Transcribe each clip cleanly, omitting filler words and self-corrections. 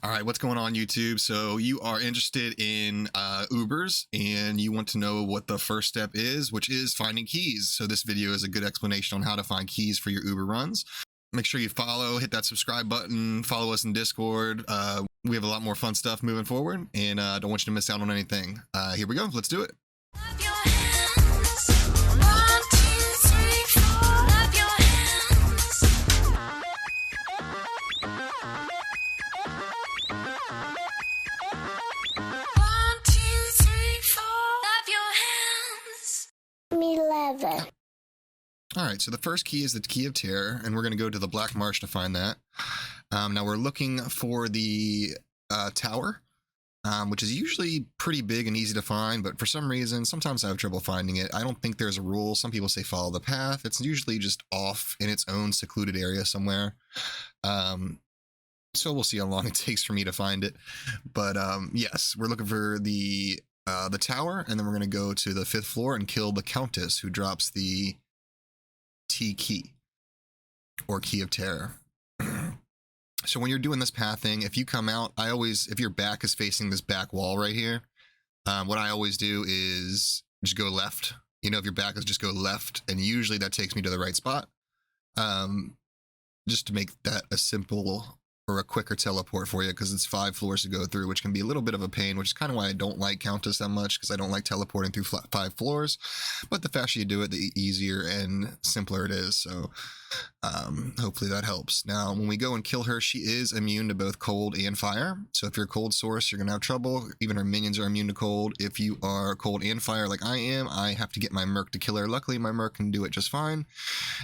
All right, what's going on YouTube? So you are interested in Ubers and you want to know what the first step is, which is finding keys. So this video is a good explanation on how to find keys for your Uber runs. Make sure you follow, hit that subscribe button, follow us in Discord. We have a lot more fun stuff moving forward and don't want you to miss out on anything. Here we go, let's do it. All right, so the first key is the key of terror, and we're going to go to the Black Marsh to find that. Now we're looking for the tower, which is usually pretty big and easy to find, but for some reason, sometimes I have trouble finding it. I don't think there's a rule. Some people say follow the path. It's usually just off in its own secluded area somewhere. So we'll see how long it takes for me to find it. But yes, we're looking for the tower, and then we're going to go to the 5th floor and kill the Countess, who drops the T key, or key of terror. So when you're doing this pathing, if you come out, if your back is facing this back wall right here, what I always do is just go left. You know, if your back is, just go left, and usually that takes me to the right spot. Just to make that a simple or a quicker teleport for you, because it's 5 floors to go through, which can be a little bit of a pain, which is kind of why I don't like Countess that much, because I don't like teleporting through 5 floors. But the faster you do it, the easier and simpler it is. So hopefully that helps. Now, when we go and kill her, she is immune to both cold and fire. So if you're a cold source, you're going to have trouble. Even her minions are immune to cold. If you are cold and fire like I am, I have to get my Merc to kill her. Luckily, my Merc can do it just fine.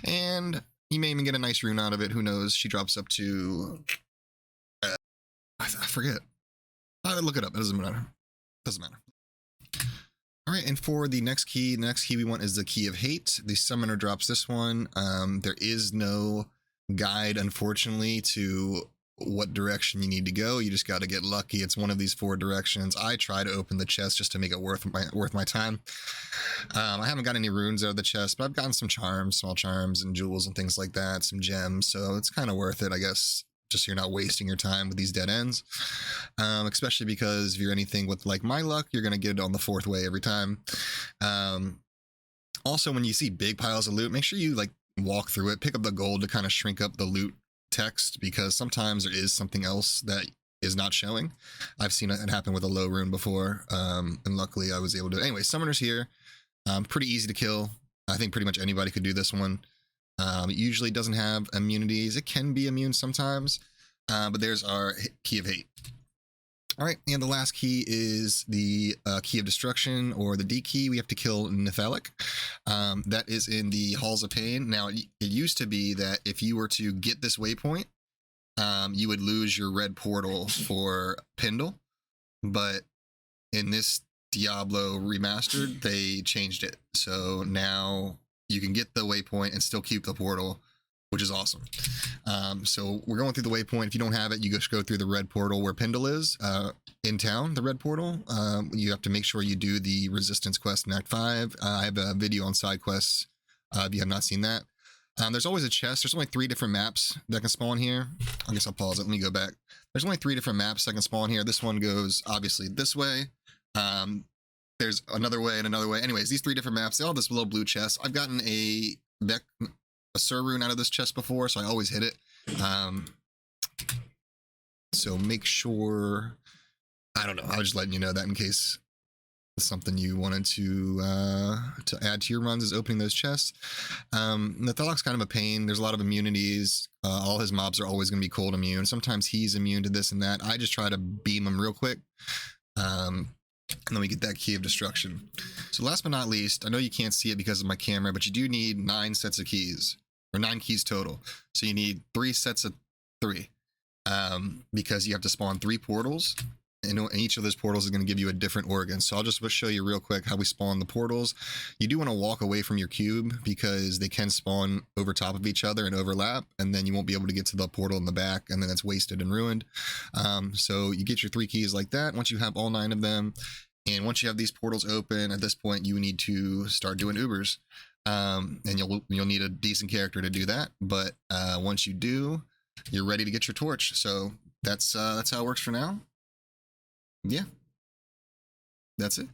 And you may even get a nice rune out of it. Who knows? She drops up to... I forget. I look it up. It doesn't matter. All right, and for the next key we want is the key of hate. The summoner drops this one. There is no guide, unfortunately, to what direction you need to go. You just got to get lucky. It's one of these 4 directions. I try to open the chest just to make it worth my time. I haven't got any runes out of the chest, but I've gotten some charms, small charms, and jewels and things like that, some gems. So it's kind of worth it, I guess. Just so you're not wasting your time with these dead ends, especially because if you're anything with like my luck, you're going to get it on the 4th way every time. Also, when you see big piles of loot, make sure you like walk through it, pick up the gold to kind of shrink up the loot text, because sometimes there is something else that is not showing. I've seen it happen with a low rune before, and luckily I was able to. Anyway, summoner's here. Pretty easy to kill. I think pretty much anybody could do this one. It usually doesn't have immunities. It can be immune sometimes, but there's our key of hate. All right, and the last key is the key of destruction, or the D key. We have to kill Nephalic. That is in the Halls of Pain. Now, it used to be that if you were to get this waypoint, you would lose your red portal for Pendle, but in this Diablo remastered, they changed it. So now you can get the waypoint and still keep the portal, which is awesome. So we're going through the waypoint. If you don't have it, you just go through the red portal where Pendle is in town, the red portal. You have to make sure you do the resistance quest in Act 5. I have a video on side quests if you have not seen that. There's always a chest. There's only 3 different maps that can spawn here. I guess I'll pause it. Let me go back. There's only 3 different maps that can spawn here. This one goes obviously this way. There's another way and another way. Anyways, these 3 different maps, they all have this little blue chest. I've gotten a Sur rune out of this chest before, so I always hit it. So make sure, I don't know, I was just letting you know that in case it's something you wanted to add to your runs, is opening those chests. Nathalic's kind of a pain. There's a lot of immunities. All his mobs are always going to be cold immune. Sometimes he's immune to this and that. I just try to beam him real quick. And then we get that key of destruction. So last but not least, I know you can't see it because of my camera, but you do need 9 sets of keys, or 9 keys total. So you need 3 sets of 3, because you have to spawn 3 portals, and each of those portals is going to give you a different organ. So I'll just show you real quick how we spawn the portals. You do want to walk away from your cube, because they can spawn over top of each other and overlap, and then you won't be able to get to the portal in the back, and then it's wasted and ruined. So you get your 3 keys like that. Once you have all 9 of them, and once you have these portals open, at this point you need to start doing Ubers. And you'll need a decent character to do that. But once you do, you're ready to get your torch. So that's how it works for now. Yeah, that's it.